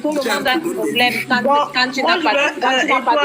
tout le monde a un problème. Quand tu n'as pas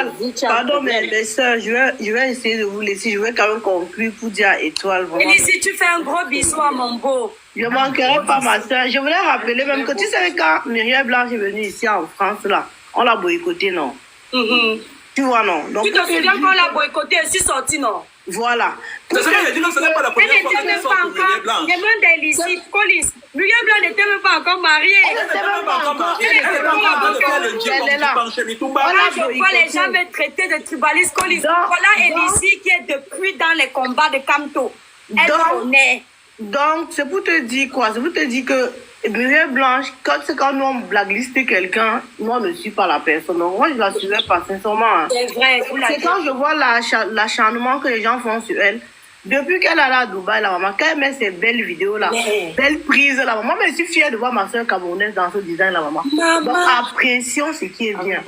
de vie, tu as un pardon, problème. mais les sœurs, je vais essayer de vous laisser. Je vais quand même conclure pour dire à Étoile. Vraiment. Et si tu fais un gros bisou à mon beau. Je ne manquerai pas ma sœur. Je voulais rappeler même que tu savais quand Myriel Blanche est venue ici en France, là, on l'a boycotté, non? Tu vois, non? Donc, tu te souviens qu'on l'a boycotté et suis sortie, non? Voilà. C'est ça, elle dit non, ce n'est pas la première fois qu'elle sort pour Myriel Blanche. Les mains d'Elicie, Collins. Myriel Blanche n'était même pas encore mariée. Elle n'était même pas encore mariée. Elle était en train de faire le Dieu comme du pain chez Mitumba. Là, je vois les gens me traiter de tribaliste, Collins. Voilà Elicie qui est depuis dans les combats de Camto. Elle connaît. Donc, c'est pour te dire quoi? C'est pour te dire que Myriel Blanche, quand nous on blacklisté quelqu'un, moi, on ne suit pas la personne. Donc, moi, je la suivais pas, sincèrement. Hein. C'est vrai. C'est quand je vois l'acharnement que les gens font sur elle. Depuis qu'elle est là à Dubaï, la maman, quand elle met ces belles vidéos là, belles prises là, maman, je suis fière de voir ma soeur camerounaise dans ce design là, maman. Donc, apprécions ce qui est bien.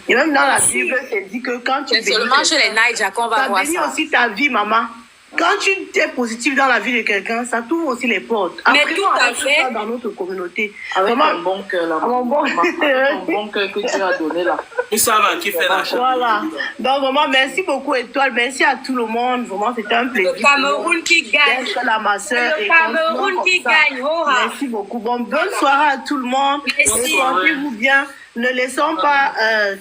Et même dans la Bible, c'est dit que quand tu c'est seulement chez les Naïja qu'on va voir ça. aussi ta vie, maman. Quand tu es positif dans la vie de quelqu'un, ça t'ouvre aussi les portes. Mais tout à fait. Dans notre communauté. Avec un bon cœur là. Un bon cœur que tu as donné là. Ils savent qui fait la chose. Voilà. Donc vraiment, merci beaucoup Étoile. Merci à tout le monde. Vraiment, c'était un plaisir. Le Cameroun qui gagne. D'être là, ma soeur. Le Cameroun qui gagne. Merci beaucoup. Bon, bonne soirée à tout le monde. Portez-vous bien. Ne laissons pas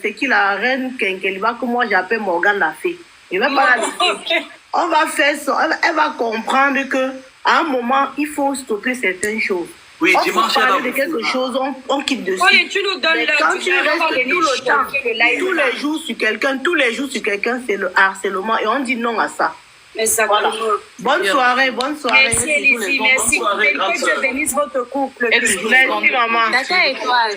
c'est qui la reine Kenkeliba que moi j'appelle Morgane la fée. Je ne vais pas la laisser. On va faire ça. Elle va comprendre que à un moment, il faut stopper certaines choses. Oui, on dimanche, peut parler de quelque chose, on quitte dessus. Oui, tu nous donnes le quand tu restes tout le temps, tous les jours sur quelqu'un, c'est le harcèlement et on dit non à ça. Exactement. Voilà. Bonne soirée. Merci Elisie, merci. Que Dieu bénisse votre couple. Merci maman. Tata Étoile.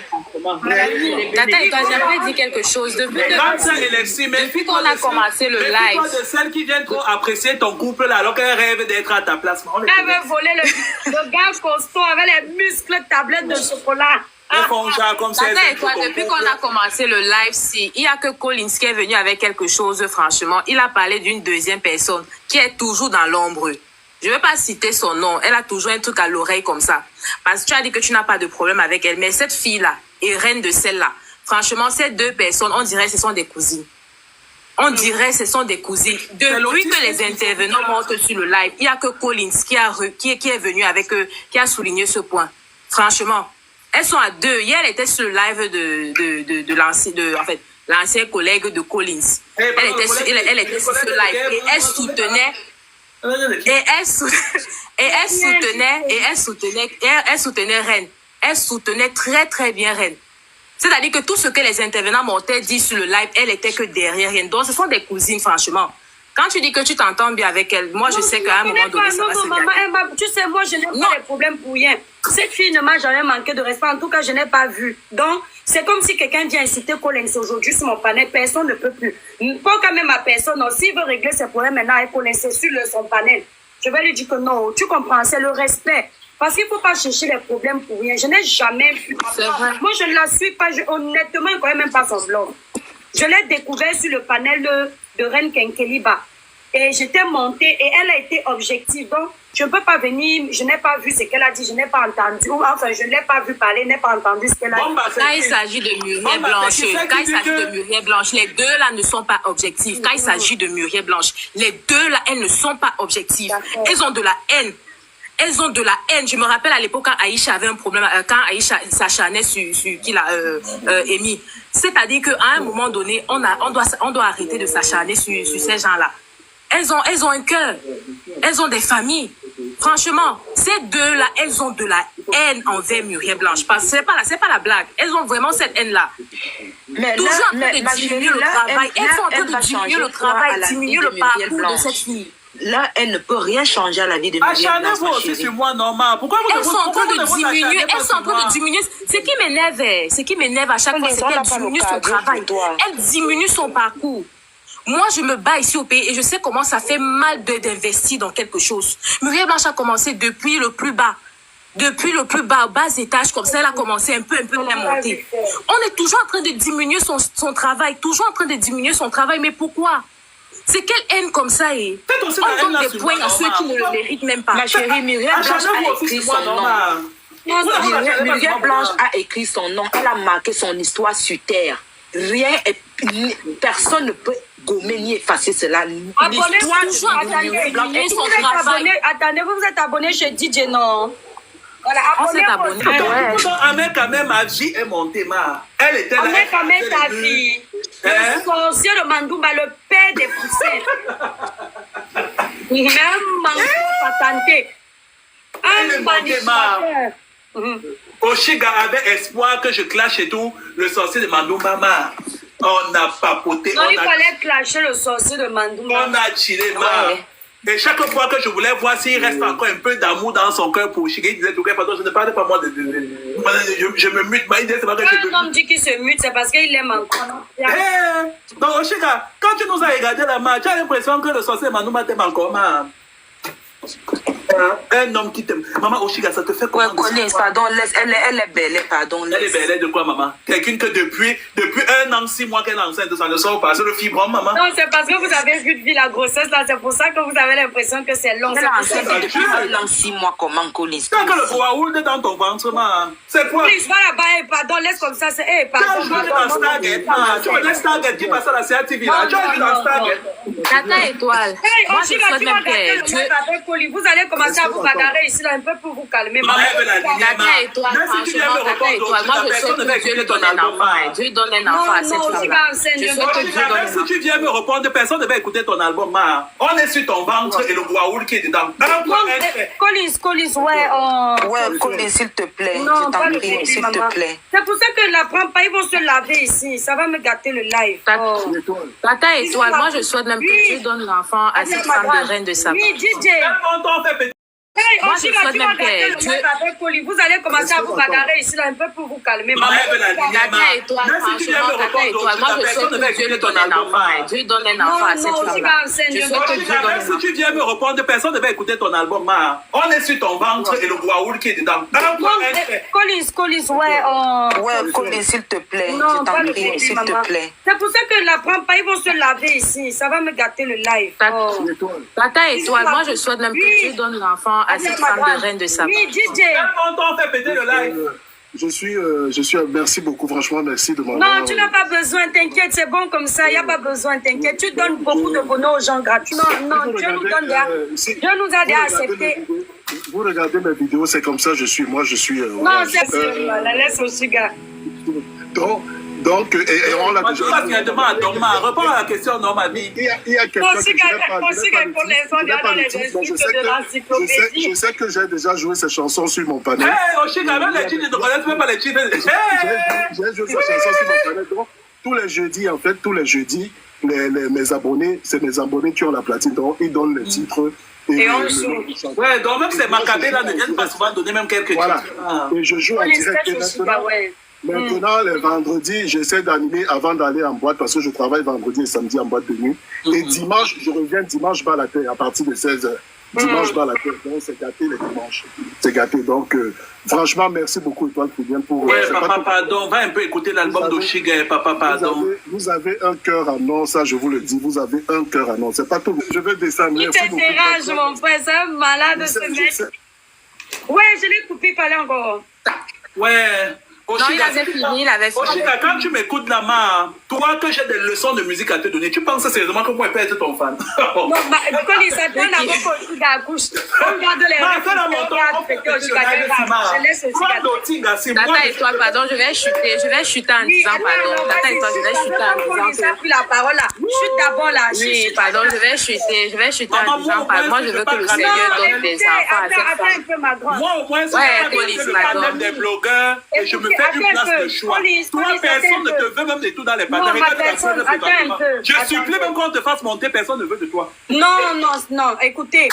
Tata Étoile, j'aimerais dire quelque chose. Depuis qu'on a commencé le live. De celles qui viennent trop apprécier ton couple là, alors qu'elle rêve d'être à ta place. Elle veut voler le gars costaud avec les muscles tablettes de chocolat. Tata Étoile, depuis qu'on a commencé le live, il n'y a que Collins qui est venu avec quelque chose, franchement. Il a parlé d'une deuxième personne qui est toujours dans l'ombre. Je ne vais pas citer son nom. Elle a toujours un truc à l'oreille comme ça. Parce que tu as dit que tu n'as pas de problème avec elle. Mais cette fille-là est reine de celle-là. Franchement, ces deux personnes, on dirait que ce sont des cousines. On dirait que ce sont des cousines. Depuis que les intervenants montent sur le live, il n'y a que Collins qui est venu avec eux, qui a souligné ce point. Franchement. Elles sont à deux. Hier, elle était sur le live de l'ancien collègue de Collins. Elle était sur ce live et elle soutenait Reine. Elle soutenait très très bien Reine. C'est-à-dire que tout ce que les intervenants montaient dit sur le live, elle était que derrière Reine. Donc ce sont des cousines, franchement. Quand tu dis que tu t'entends bien avec elle, moi je sais qu'à un moment donné, ça va se gagner. Tu sais, moi je n'ai pas de problème pour rien. Cette fille ne m'a jamais manqué de respect. En tout cas, je n'ai pas vu. Donc, c'est comme si quelqu'un vient inciter Collins aujourd'hui sur mon panel. Personne ne peut plus. Pas quand même ma personne. S'il veut régler ses problèmes maintenant avec Collins sur son panel, je vais lui dire que non. Tu comprends, c'est le respect. Parce qu'il ne faut pas chercher les problèmes pour rien. Je n'ai jamais vu. Moi, je ne la suis pas. Honnêtement, je ne connais même pas son blog. Je l'ai découvert sur le panel de Reine Kenkeliba. Et j'étais montée et elle a été objective. Donc, je ne peux pas venir, je n'ai pas vu ce qu'elle a dit, je n'ai pas entendu. Enfin, je ne l'ai pas vu parler, je n'ai pas entendu ce qu'elle a dit. Quand il s'agit de Muriel Blanche, les deux là ne sont pas objectifs. Quand il s'agit de Muriel Blanche, les deux là, elles ne sont pas objectives. Elles ont de la haine. Elles ont de la haine. Je me rappelle à l'époque quand Aïcha avait un problème, quand Aïcha s'acharnait sur qui l'a émis. C'est-à-dire qu'à un moment donné, on doit arrêter de s'acharner sur ces gens-là. Elles ont un cœur. Elles ont des familles. Franchement, ces deux-là, elles ont de la haine envers Muriel Blanche. Parce que c'est pas la blague. Elles ont vraiment cette haine-là. Toujours en train de diminuer le travail. Elles sont en train de diminuer le travail, diminuer le parcours de cette fille. Là, elle ne peut rien changer à la vie de Muriel Blanche. Acharnez-vous aussi sur moi, normal. Pourquoi vous elles sont en train de diminuer. Elles sont en train de diminuer. Ce qui m'énerve à chaque fois, c'est qu'elle diminue son travail. Elle diminue son parcours. Moi, je me bats ici au pays et je sais comment ça fait mal d'investir dans quelque chose. Muriel Blanche a commencé depuis le plus bas. Depuis le plus bas étage, comme ça, elle a commencé un peu à monter. On est toujours en train de diminuer son travail, toujours en train de diminuer son travail. Mais pourquoi? C'est quelle haine comme ça et on donne des points à ceux qui ne le méritent même pas. Ma chérie, Muriel Blanche a écrit son nom. Muriel Blanche a écrit son nom, elle a marqué son histoire sur terre. Personne ne peut gommer ni effacer cela. L'histoire de Muriel Blanche est son travail. Attendez, vous êtes abonné chez DJ, non? Voilà, abonnez-vous. Quand même, ma vie est montée, ma. Elle était là. Quand même, ta vie. Le sorcier de Mandoumba, le père des poussins. Même Mandoumba patenté. Un manipulateur. Oshiga avait espoir que je clash et tout. Le sorcier de Mandoumba, ma. On a papoté. Non, il fallait clasher le sorcier de Mandoumba. On a tiré, ma. Et chaque fois que je voulais voir s'il reste encore un peu d'amour dans son cœur pour Oshiga, il disait tout pardon, je ne parle pas moi de je me mute. Il disait, c'est pas que je me Quand un homme dit qu'il se mute, c'est parce qu'il aime encore. Donc Oshiga, quand tu nous as regardé la main, tu as l'impression que le sorcier de Mandoumba t'aime encore, ma. Un homme qui t'aime. Maman Oshiga, ça te fait quoi? Ouais, pardon, elle est belle, pardon. Elle est belle de quoi, maman? Quelqu'un que depuis 1 an, 6 mois qu'elle est enceinte, ça ne sort pas. C'est le fibrome, maman. Non, c'est parce que vous avez vu depuis la grossesse, là. C'est pour ça que vous avez l'impression que c'est long. Elle est enceinte depuis 1 an, 6 mois, comment Collins? Quand que le Boaoul est dans ton ventre, maman. C'est quoi? Collins, va là-bas, pardon, laisse comme ça. C'est, pardon. Tu as joué dans Stargate, maman. Tu connais Stargate qui passe à la CATV, là. Tu as joué dans Stargate. Tata Étoile. Moi, je souhaite même que vous allez commencer à vous bagarrer ici, là, un peu pour vous calmer. Tata Étoile, franchement, Tata Étoile. Moi, je souhaite que Dieu lui donne un enfant. Dieu donne un enfant à cette femme-là. Je souhaite que Dieu donne un enfant. Si tu viens me répondre, personne ne va écouter ton album, ma. On est sur ton ventre et le Boaoul qui est dedans. Collins, ouais. Ouais, Collins, s'il te plaît. Non, Je t'en prie, s'il te plaît. C'est pour ça que la prends pas, ils vont se laver ici. Ça va me gâter le live. Tata Étoile, moi, je souhaite même que Dieu donne l'enfant à cette femme de reine de sa Oui, DJ. Moi, je souhaite même que Dieu... Vous allez commencer à vous bagarrer ici, là, un peu pour vous calmer. Tata Étoile, franchement, Tata Étoile. Moi, je souhaite que Dieu lui donne un enfant. Dieu donne un enfant à cette femme-là. Je souhaite que Dieu donne un enfant. Si tu viens me répondre, personne ne va écouter ton album, ma. On est sur ton ventre et le Boaoul qui est dedans. Collins, ouais. Ouais, Collins, s'il te plaît. Je t'en prie, s'il te plaît. C'est pour ça que la prends pas, ils vont se laver ici. Ça va me gâter le live. Tata Étoile, moi, je souhaite même que Dieu donne l'enfant à cette femme de reine de sa Oui, DJ. On fait péter le live. Je suis, merci beaucoup, franchement, merci de m'avoir. Non, tu n'as pas besoin, t'inquiète, c'est bon comme ça, il n'y a pas besoin, t'inquiète. Tu donnes beaucoup de bonheur aux gens gratuitement. Non, Dieu nous donne Dieu nous a déjà accepté. Vous regardez mes vidéos, c'est comme ça, je suis. Non, c'est sûr, laisse aussi, gars. Donc, et on l'a déjà... Réponds à la question, non, ma vie. Il y a quelqu'un je sais que j'ai déjà joué ces chansons sur mon panel. Oshiga, même les titres, ne connaissent même pas les titres. J'ai joué ces chansons sur mon panel. Donc, tous les jeudis, mes abonnés, c'est mes abonnés qui ont la platine. Donc, ils donnent les titres. Et on joue. Ouais, donc même c'est Macabé là, ne viennent pas souvent donner même quelques titres. Et je joue en direct. Maintenant, les vendredis, j'essaie d'animer avant d'aller en boîte parce que je travaille vendredi et samedi en boîte de nuit. Et dimanche, je reviens dimanche bas la terre à partir de 16h. Dimanche bas la terre. Donc, c'est gâté les dimanches. C'est gâté. Donc, franchement, merci beaucoup, Étoile Poubien, pour... Ouais, papa, pardon. Va un peu écouter l'album d'Oshiga, papa, pardon. Vous avez un cœur à non, ça, je vous le dis. Vous avez un cœur à non. C'est pas tout. Je vais descendre. Il t'interroge, mon frère. C'est un malade, ce mec. Ouais, je l'ai coupé, il fallait encore. Ouais. Non, il avait fini. Oshiga, quand tu m'écoutes la main, toi que j'ai des leçons de musique à te donner, tu penses sérieusement que moi je peux être ton fan? Non, Collins, ça donne à beaucoup Oshiga à couche. On regarde les Tata Étoile, pardon, je vais chuter en disant pardon. Tata Étoile, je vais chuter en disant que... la parole là. Chute d'abord là. Oui, pardon, je vais chuter en disant pardon. Moi, je veux que le Seigneur donne des enfants à cette femme. Moi, au moins, c'est pas des blogueurs et je me fais une place de choix. Toi, personne ne te veut même de tout dans les panneaux. Je supplie même qu'on te fasse monter, personne ne veut de toi. Non, écoutez,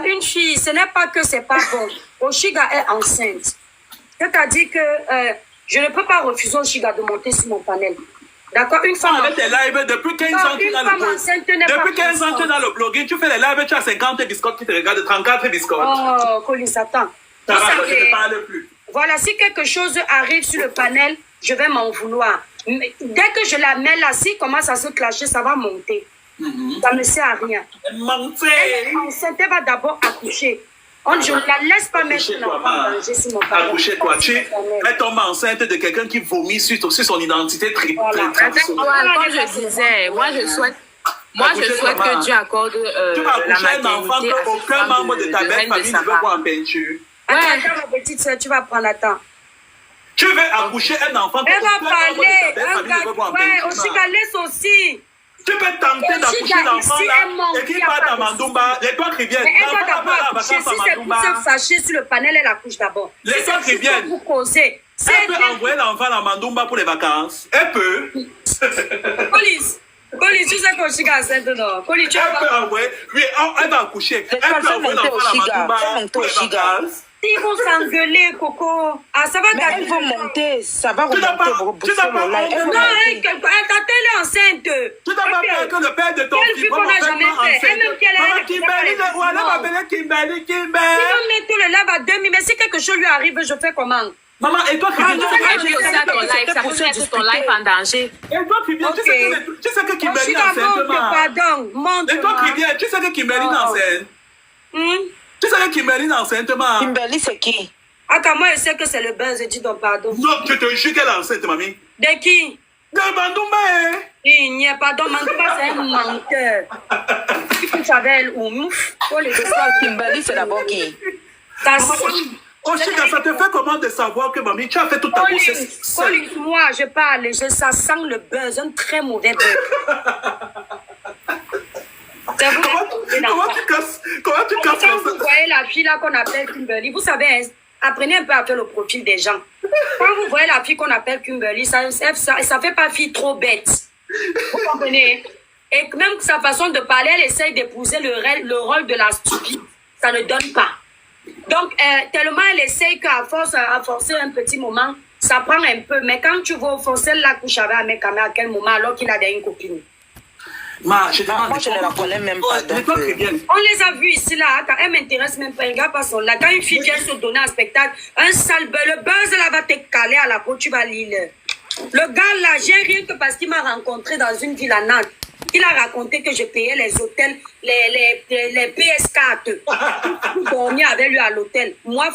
une fille, ce n'est pas que c'est pas bon. Oshiga est enceinte. C'est-à-dire que je ne peux pas refuser Oshiga de monter sur mon panel. D'accord, une femme. Avec tes lives, depuis 15 ans, tu es dans le blogging. Depuis 15 ans, tu es dans le blogging. Tu fais les lives, tu as 50 biscottes qui te regardent, 34 biscottes. Oh, Collins, attends. Ça va, je ne parle plus. Voilà, si quelque chose arrive sur le panel, je vais m'en vouloir. Mais dès que je la mets là, si commence à se clasher, ça va monter. Ça ne sert à rien. Elle est enceinte, elle va d'abord accoucher. Je ne la laisse pas mettre l'enfant en danger sur mon parent. Accouchez-toi. Elle tombe enceinte de quelqu'un qui vomit sur son identité triple. Comme je disais, moi je souhaite que Dieu accorde tu vas accoucher un enfant maternité que aucun membre de ta belle famille ne veut voir en peinture. Attends, ma petite soeur, tu vas prendre attends. Tu veux accoucher un enfant que aucun membre de ta belle famille ne veut voir en peinture. Aussi, laisse aussi. Tu peux tenter d'accoucher l'enfant là et qu'il parte à Mandumba. Les toi qui viennent. Mais elle doit d'abord accoucher. Si c'est pour se fâcher sur le panel, elle accouche d'abord. Les toi qui viennent. Pour causer. Elle peut envoyer l'enfant à Mandumba pour les vacances. Elle peut. Police, tu sais qu'on chica enceinte, non? Police, tu elle peut envoyer. Oui, elle va accoucher. Elle peut envoyer l'enfant à Mandumba pour les vacances. Ils vont s'engueuler, Coco. Ah, ça va mais elles vont monter, ça va remonter. Tu n'as pas non, elle est enceinte. Tu n'as pas peur que le père de ton fils va m'appeler Kimberly, elle va m'appeler Kimberly. Ils vont mettre tout le lave à demi, mais si quelque chose lui arrive, je fais comment? Maman, et toi qui viens, ça peut mettre ton life en danger. Et toi qui viens, tu sais que Kimberly est enceinte. Pardon, montre. Et toi qui viens, tu sais que Kimberly est enceinte. Tu sais que Kimberly est enceinte, maman. Kimberly, c'est qui? Attends, moi, je sais que c'est le buzz, je dis donc pardon. Non, je te jure qu'elle est enceinte, mamie. De qui? De Mandumba, hein. Il n'y a pas de Mandumba, c'est un menteur. Tu savais, elle ou mouf. Kimberly, c'est d'abord qui? Oh, Chica, ça te fait comment de savoir que, mamie, tu as fait toute ta grossesse seule? Moi, je parle, ça sent le buzz, un très mauvais buzz. Comment tu casses Quand vous voyez la fille là qu'on appelle Kimberly, vous savez, apprenez un peu à faire le profil des gens. Quand vous voyez la fille qu'on appelle Kimberly, ça fait pas fille trop bête. Vous comprenez? Et même sa façon de parler, elle essaye d'épouser le rôle de la stupide. Ça ne donne pas. Donc, tellement elle essaye qu'à forcer un petit moment, ça prend un peu. Mais quand tu vois au fond, celle là couche avec un mec à quel moment alors qu'il a une copine? Moi, je ne la connais même pas. On les a vus ici, là. Elle ne m'intéresse même pas. Un gars passe là. Quand une fille vient se donner un spectacle, un sale buzz, le buzz là va te caler à la peau, tu vas lire. Le gars là, j'ai rien que parce qu'il m'a rencontré dans une ville à Nantes. Il a raconté que je payais les hôtels, les PS4 pour dormir avec lui à l'hôtel. Moi,